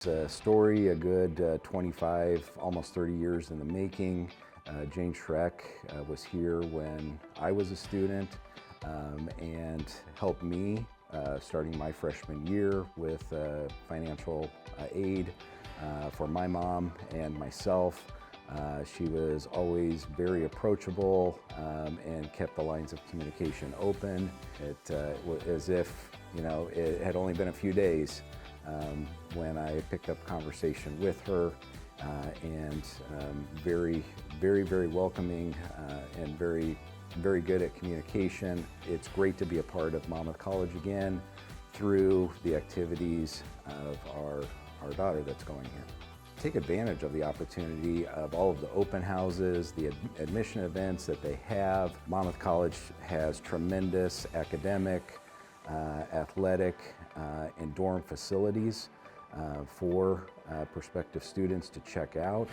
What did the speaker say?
It's a story, a good 25, almost 30 years in the making. Jane Schreck was here when I was a student and helped me starting my freshman year with financial aid for my mom and myself. She was always very approachable and kept the lines of communication open. It was as if, it had only been a few days when I picked up conversation with her, and very welcoming and very good at communication. It's great to be a part of Monmouth College again through the activities of our daughter that's going here. Take advantage of the opportunity of all of the open houses, the admission events that they have. Monmouth College has tremendous academic, athletic, and dorm facilities for prospective students to check out.